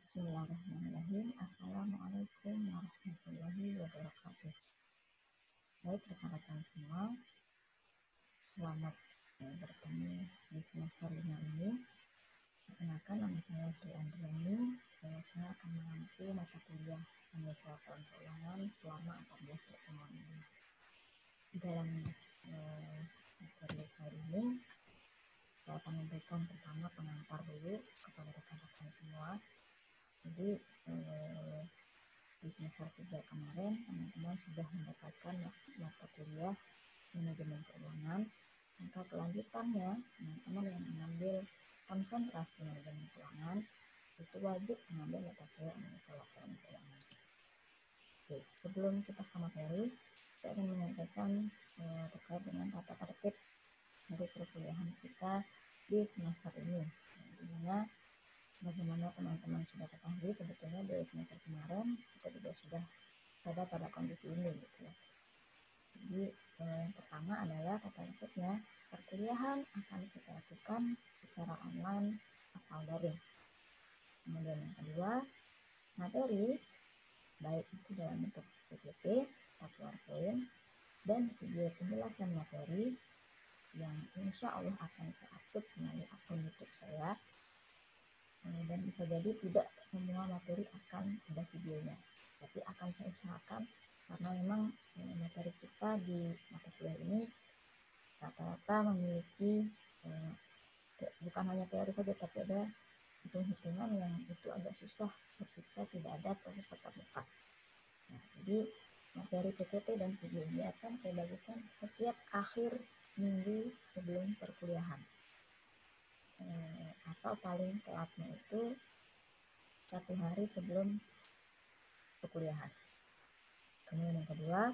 Bismillahirrahmanirrahim. Assalamualaikum warahmatullahi wabarakatuh. Baik rekan-rekan semua, selamat bertemu di semester 5 ini. Perkenalkan, nama saya Dwi Andriani. Saya akan mengampu mata kuliah Indonesia Laporan Keuangan selama 14 pertemuan ini. Dalam materi kali ini, saya akan memberikan pertama pengantar dulu kepada rekan-rekan semua. Jadi di semester 3 kemarin teman-teman sudah mendapatkan mata kuliah manajemen keuangan. Maka kelanjutannya teman-teman yang mengambil konsentrasi manajemen keuangan itu wajib mengambil mata kuliah Indonesia Laporan Keuangan. Oke, sebelum kita ke materi, saya akan menyampaikan terkait dengan tata tertib dari perkuliahan kita di semester ini, di mana bagaimana teman-teman sudah ketahui, sebetulnya dari semester kemarin kita juga sudah ada pada kondisi ini gitu ya. Jadi yang pertama adalah tata tertibnya, perkuliahan akan kita lakukan secara online atau daring. Kemudian yang kedua, materi baik itu dalam bentuk PPT atau PowerPoint dan video penjelasan materi yang insya Allah akan saya upload melalui akun YouTube saya. Dan bisa jadi tidak semua materi akan ada videonya, tapi akan saya usahakan karena memang materi kita di mata kuliah ini rata-rata memiliki bukan hanya teori saja, tapi ada hitung-hitungan yang itu agak susah ketika tidak ada proses tatap muka. Nah, jadi materi PPT dan video ini akan saya bagikan setiap akhir minggu sebelum perkuliahan. Atau paling telatnya itu 1 hari sebelum perkuliahan. Kemudian yang kedua,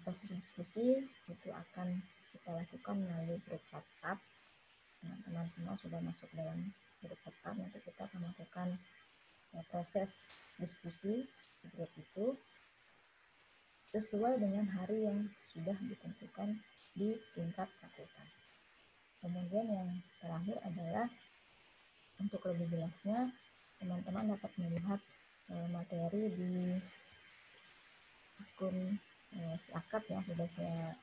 proses diskusi itu akan kita lakukan melalui grup WhatsApp. Teman-teman semua sudah masuk dalam grup WhatsApp, nanti kita akan melakukan proses diskusi di grup itu sesuai dengan hari yang sudah ditentukan di tingkat fakultas. Kemudian yang terakhir adalah untuk lebih jelasnya, teman-teman dapat melihat materi di akun Siakat ya, sudah saya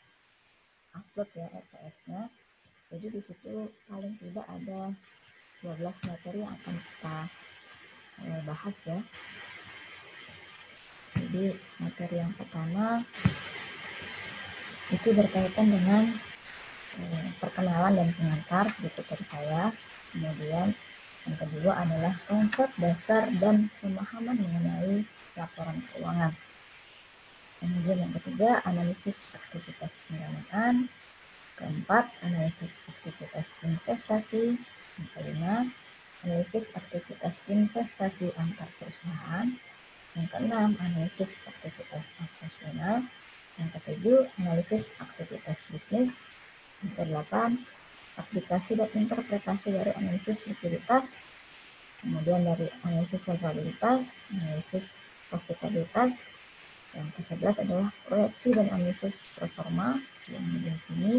upload ya RPS-nya. Jadi di situ paling tidak ada 12 materi yang akan kita bahas ya. Jadi materi yang pertama itu berkaitan dengan perkenalan dan pengantar sedikit dari saya. Kemudian yang kedua adalah konsep dasar dan pemahaman mengenai laporan keuangan. Kemudian yang ketiga, analisis aktivitas pendanaan. Keempat, analisis aktivitas investasi. Yang kelima, analisis aktivitas investasi antar perusahaan. Yang keenam, analisis aktivitas operasional. Yang ketujuh, analisis aktivitas bisnis. Yang kedelapan, aplikasi dan interpretasi dari analisis likuiditas. Kemudian dari analisis solvabilitas, analisis profitabilitas. Yang ke-11 adalah proyeksi dan analisis performa yang di sini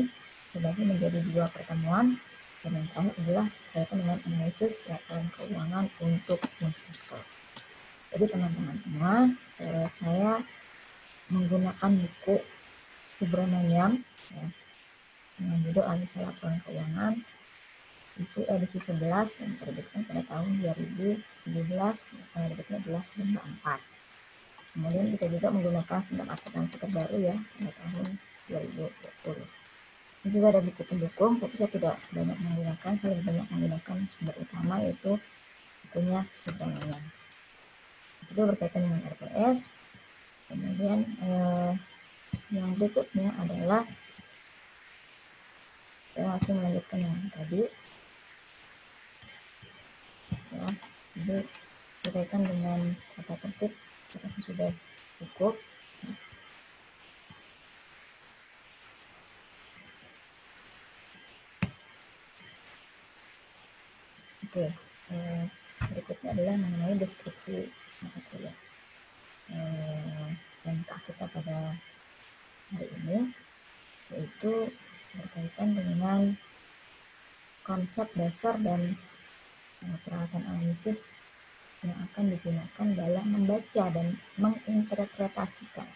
terbagi menjadi 2 pertemuan. Dan yang terakhir adalah berkaitan dengan analisis laporan keuangan untuk investor. Jadi teman-teman semua, saya menggunakan buku Subramaniam ya, dengan judul Analisa Laporan Keuangan, itu edisi 11 yang terbitkan pada tahun 2017, terbitnya adalah 94. Kemudian bisa juga menggunakan sistem akuntansi terbaru ya pada tahun 2020. Ini juga ada buku pendukung, tapi saya tidak banyak menggunakan, saya lebih banyak menggunakan sumber utama yaitu bukunya Subramaniam. Itu berkaitan dengan RPS. Kemudian yang berikutnya adalah saya masih melanjutkan yang tadi ya. Jadi berkaitan dengan tata tertib saya rasa sudah cukup. Oke, berikutnya adalah mengenai deskripsi mata kuliah MK kita pada hari ini, yaitu berkaitan dengan konsep dasar dan peralatan analisis yang akan digunakan dalam membaca dan menginterpretasikan.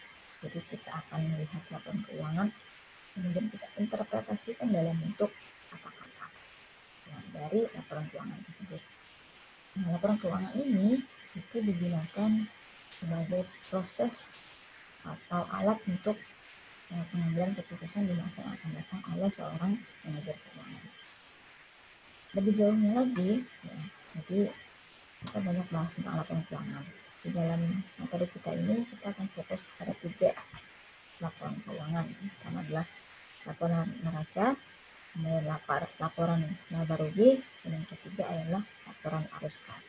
Jadi kita akan melihat laporan keuangan, kemudian kita interpretasikan dalam bentuk kata-kata dari laporan keuangan tersebut. Nah, laporan keuangan ini itu digunakan sebagai proses atau alat untuk pengambilan keputusan di masa yang akan datang oleh seorang manajer keuangan. Lebih jauhnya lagi, ya, jadi kita banyak bahas tentang laporan keuangan. Di dalam materi kita ini kita akan fokus pada 3 laporan keuangan. Pertama adalah laporan neraca, kemudian laporan laba rugi, dan yang ketiga adalah laporan arus kas.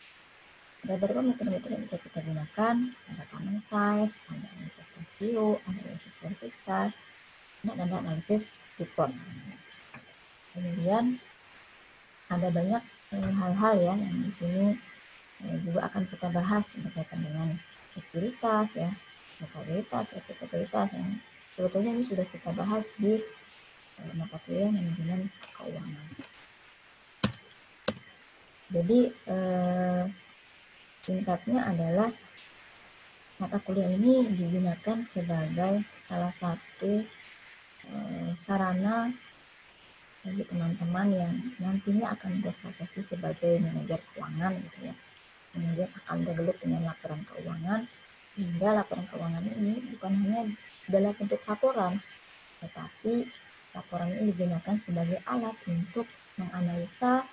Ada beberapa metode-metode yang bisa kita gunakan, ada common size, ada analisis rasio, ada analisis vertikal, dan ada analisis kupon. Kemudian ada banyak hal-hal ya yang di sini juga akan kita bahas berkaitan dengan sekuritas ya, akuntabilitas, ekutabilitas yang sebetulnya ini sudah kita bahas di mata kuliah manajemen keuangan. Jadi singkatnya adalah mata kuliah ini digunakan sebagai salah satu sarana bagi teman-teman yang nantinya akan berprofesi sebagai manajer keuangan gitu ya. Kemudian akan bergelut dengan laporan keuangan, hingga laporan keuangan ini bukan hanya dalam bentuk laporan, tetapi laporan ini digunakan sebagai alat untuk menganalisa,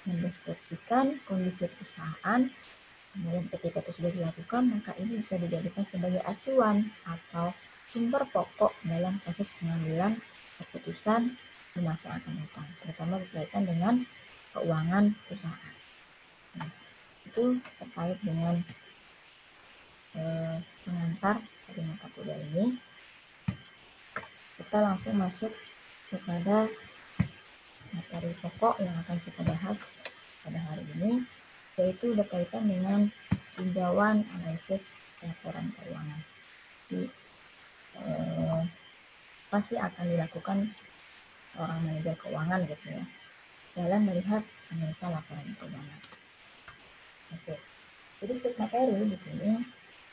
mendeskripsikan kondisi perusahaan. Kemudian ketika itu sudah dilakukan, maka ini bisa dijadikan sebagai acuan atau sumber pokok dalam proses pengambilan keputusan di masa yang akan datang, terutama berkaitan dengan keuangan perusahaan. Nah, itu terkait dengan pengantar dari mata kuliah ini. Kita langsung masuk kepada materi pokok yang akan kita bahas pada hari ini, yaitu berkaitan dengan tinjauan analisis laporan keuangan. Jadi, pasti akan dilakukan seorang manajer keuangan gitu ya, dalam melihat analisa laporan keuangan. Oke, jadi struk materi di sini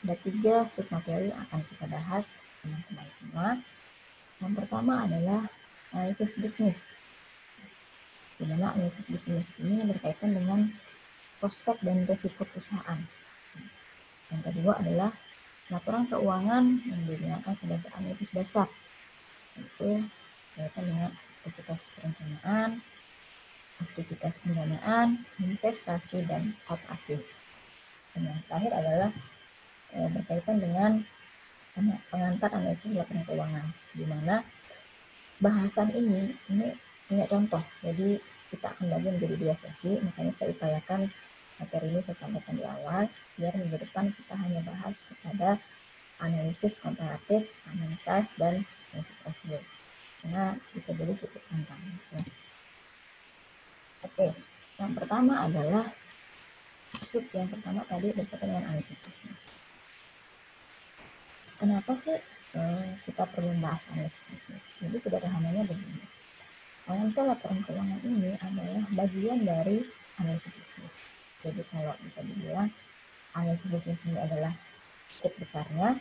ada 3 struk materi yang akan kita bahas teman-teman semua. Yang pertama adalah analisis bisnis, di mana analisis bisnis ini berkaitan dengan prospek dan risiko perusahaan. Yang kedua adalah laporan keuangan yang digunakan sebagai analisis dasar, yaitu berkaitan dengan aktivitas perencanaan, aktivitas pendanaan, investasi, dan operasi. Dan yang terakhir adalah berkaitan dengan pengantar analisis laporan keuangan, di mana bahasan ini punya contoh. Jadi kita akan bagi menjadi 2 sesi, makanya saya upayakan materi ini saya sampaikan di awal, biar minggu depan kita hanya bahas kepada analisis komparatif, analisis, dan analisis rasio. Karena bisa jadi cukup panjang. Ya. Oke, yang pertama adalah yang pertama tadi berkaitan dengan analisis bisnis. Kenapa sih kita perlu membahas analisis bisnis? Jadi sederhananya begini. Analisa laporan keuangan ini adalah bagian dari analisis bisnis. Jadi kalau bisa dibilang analisis bisnis ini adalah strip besarnya,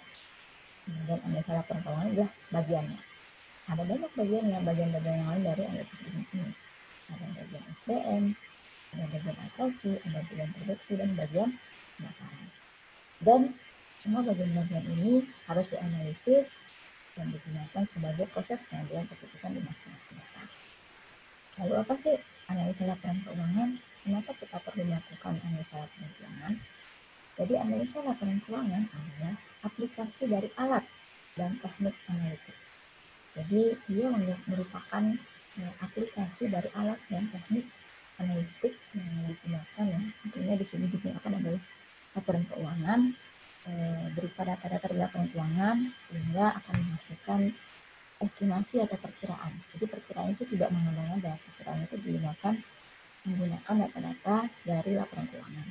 kemudian analisa laporan keuangan adalah bagiannya. Ada banyak bagian yang lain dari analisis bisnis ini. Ada bagian SDM, ada bagian operasi, ada bagian produksi, dan bagian pemasaran. Dan semua bagian-bagian ini harus dianalisis dan digunakan sebagai proses pengambilan keputusan di masa yang akan datang. Lalu apa sih analisa laporan keuangan? Kenapa kita perlu melakukan analisa laporan keuangan? Jadi analisa laporan keuangan adalah aplikasi dari alat dan teknik analitik. Jadi dia merupakan aplikasi dari alat dan teknik analitik yang digunakan, ya. Tentunya di sini digunakan adalah laporan keuangan berupa data-data di laporan keuangan sehingga akan menghasilkan estimasi atau perkiraan. Jadi perkiraan itu tidak mengandalkan data, perkiraan itu menggunakan data-data dari laporan keuangan.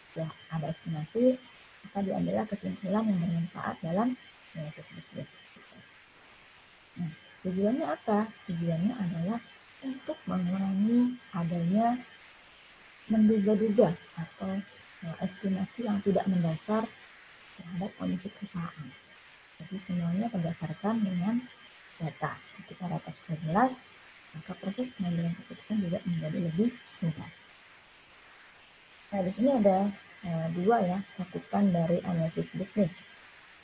Setelah ada estimasi, maka diambillah kesimpulan yang bermanfaat dalam analisis bisnis. Nah, tujuannya apa? Tujuannya adalah untuk mengurangi adanya menduga-duga atau estimasi yang tidak mendasar terhadap kondisi perusahaan. Jadi semuanya berdasarkan dengan data. Ketika data sudah jelas, maka proses pengambilan keputusan juga menjadi lebih mudah. Nah, di sini ada dua ya cakupan dari analisis bisnis.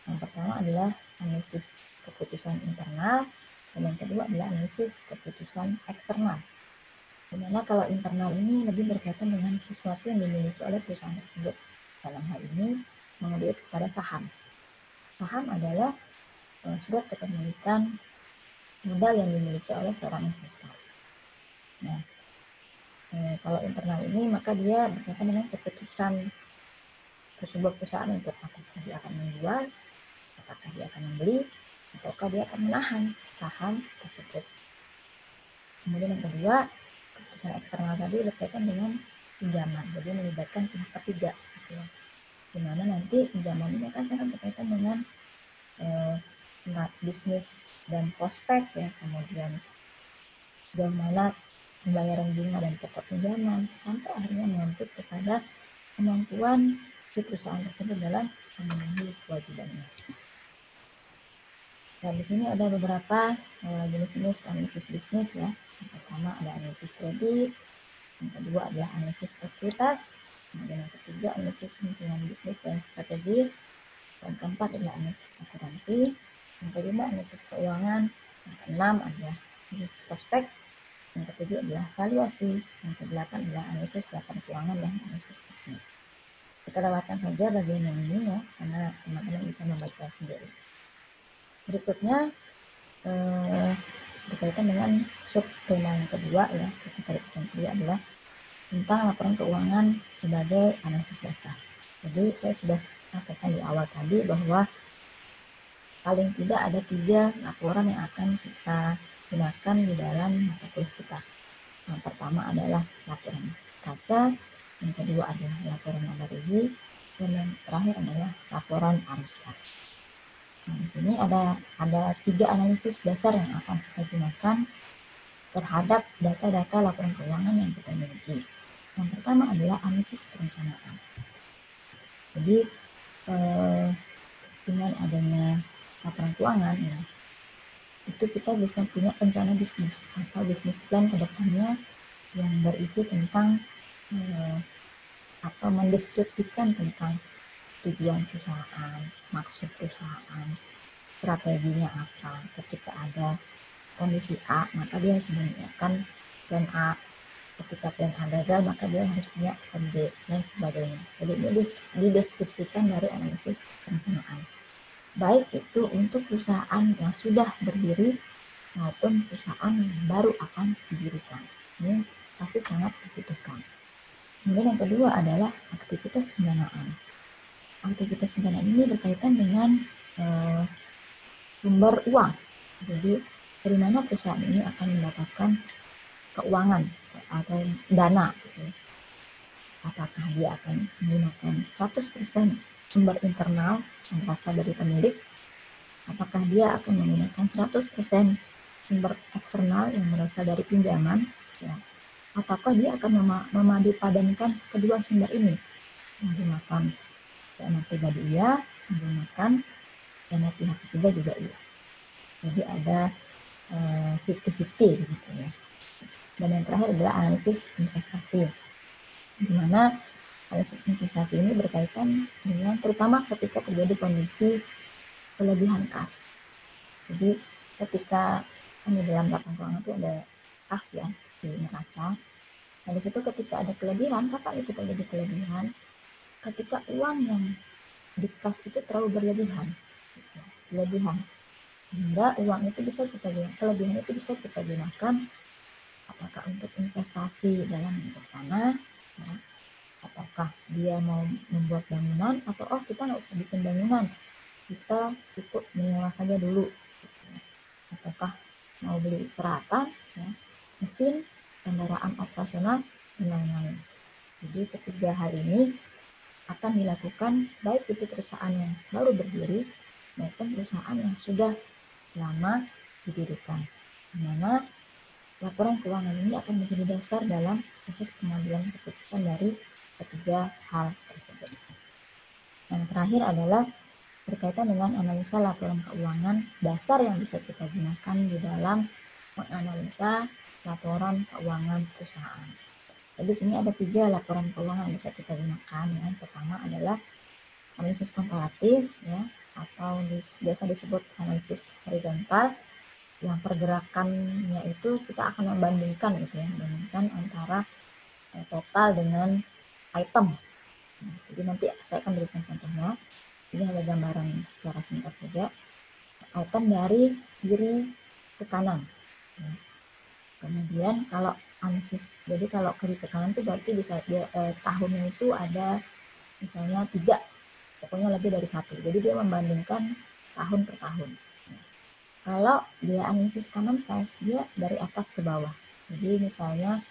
Yang pertama adalah analisis keputusan internal, dan yang kedua adalah analisis keputusan eksternal. Dimana kalau internal ini lebih berkaitan dengan sesuatu yang dimiliki oleh perusahaan tersebut. Dalam hal ini mengalir kepada saham. Saham adalah surat kepemilikan modal yang dimiliki oleh seorang investor. Nah, kalau internal ini maka dia berkaitan dengan keputusan sebuah perusahaan untuk apakah dia akan menjual, apakah dia akan membeli, ataukah dia akan menahan saham tersebut. Kemudian yang kedua, keputusan eksternal tadi berkaitan dengan pinjaman, jadi melibatkan pihak ketiga, gitu ya. Dimana nanti pinjaman ini akan sangat berkaitan dengan bisnis dan prospek ya, kemudian sejauh mana pembayaran bunga dan pokok pinjaman, sampai akhirnya menuntut kepada kemampuan si perusahaan tersebut dalam memenuhi kewajibannya. Dan di sini ada beberapa jenis-jenis analisis bisnis ya. Yang pertama ada analisis kredit, yang kedua adalah analisis ekuitas, kemudian yang ketiga analisis lingkungan bisnis dan strategi, yang keempat adalah analisis akuntansi, yang kelima analisis keuangan, yang keenam adalah analisis prospek, yang ketujuh adalah valuasi, yang kedelapan adalah analisis laporan keuangan dan analisis bisnis. Kita lewatkan saja bagian yang ini ya, karena teman-teman bisa membaca sendiri. Berikutnya berkaitan dengan subtema yang kedua ya, subtema yang kedua adalah tentang laporan keuangan sebagai analisis dasar. Jadi saya sudah sampaikan di awal tadi bahwa paling tidak ada 3 laporan yang akan kita gunakan di dalam mata kuliah kita. Yang pertama adalah laporan kaca, yang kedua adalah laporan laba rugi, dan yang terakhir adalah laporan arus kas. Nah, di sini ada 3 analisis dasar yang akan kita gunakan terhadap data-data laporan keuangan yang kita miliki. Yang pertama adalah analisis perencanaan. Jadi dengan adanya laporan keuangan ya, itu kita bisa punya rencana bisnis atau bisnis plan ke depannya yang berisi tentang atau mendeskripsikan tentang tujuan perusahaan, maksud perusahaan, strateginya apa. Ketika ada kondisi A, maka dia harus menyiapkan plan A. Ketika plan A gagal, maka dia harus punya plan B, dan sebagainya. Jadi ini dideskripsikan dari analisis perencanaan. Baik itu untuk perusahaan yang sudah berdiri maupun perusahaan yang baru akan didirikan. Ini pasti sangat dibutuhkan. Kemudian yang kedua adalah aktivitas pendanaan. Aktivitas pendanaan ini berkaitan dengan sumber uang. Jadi dari mana perusahaan ini akan mendapatkan keuangan atau dana. Gitu. Apakah dia akan menggunakan 100% sumber internal yang berasal dari pemilik? Apakah dia akan menggunakan 100% sumber eksternal yang berasal dari pinjaman? Ya. Ataukah dia akan memadupadankan kedua sumber ini, menggunakan dana pribadi iya, menggunakan dana pihak ketiga juga iya. Jadi ada 50-50 gitu ya. Dan yang terakhir adalah analisis investasi, di mana analisis investasi ini berkaitan dengan terutama ketika terjadi kondisi kelebihan kas. Jadi ketika di dalam laporan keuangan itu ada kas ya di neraca. Nah di situ ketika ada kelebihan, kapan itu terjadi kelebihan? Ketika uang yang di kas itu terlalu berlebihan, sehingga uang itu bisa kita gunakan, kelebihan itu bisa kita gunakan apakah untuk investasi dalam bentuk tanah, ya, apakah dia mau membuat bangunan, atau kita nggak usah bikin bangunan, kita cukup menyewa saja dulu, ataukah mau beli peralatan, ya, mesin, kendaraan operasional, dan lain-lain. Jadi ketiga hal ini akan dilakukan baik itu perusahaan yang baru berdiri maupun perusahaan yang sudah lama didirikan, di mana laporan keuangan ini akan menjadi dasar dalam proses pengambilan keputusan dari ketiga hal tersebut. Yang terakhir adalah berkaitan dengan analisa laporan keuangan dasar yang bisa kita gunakan di dalam menganalisa laporan keuangan perusahaan. Jadi sini ada 3 laporan keuangan yang bisa kita gunakan. Yang pertama adalah analisis komparatif, ya, atau biasa disebut analisis horizontal, yang pergerakannya itu kita akan membandingkan gitu ya, membandingkan antara total dengan item. Jadi nanti saya akan berikan contohnya. Ini ada gambaran secara singkat saja. Item dari kiri ke kanan. Kemudian kalau analisis, jadi kalau kiri ke kanan itu berarti bisa tahunnya itu ada misalnya 3, pokoknya lebih dari 1. Jadi dia membandingkan tahun per tahun. Kalau dia analisis kanan size, dia dari atas ke bawah. Jadi misalnya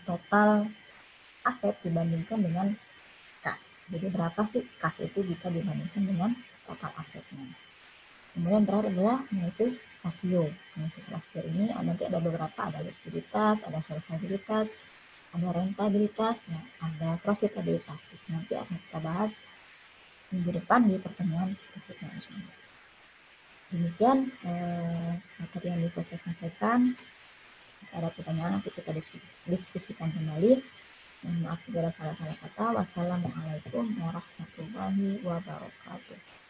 total aset dibandingkan dengan kas. Jadi berapa sih kas itu jika dibandingkan dengan total asetnya. Kemudian terakhir adalah analisis rasio. Analisis rasio ini nanti ada beberapa, ada likuiditas, ada solvabilitas, ada rentabilitas, ya, ada profitabilitas. Nanti akan kita bahas minggu depan di pertemuan profit management. Demikian materi yang bisa saya sampaikan. Jika ada pertanyaan nanti kita diskusikan kembali. Maaf jika ada salah-salah kata. Wassalamualaikum warahmatullahi wabarakatuh.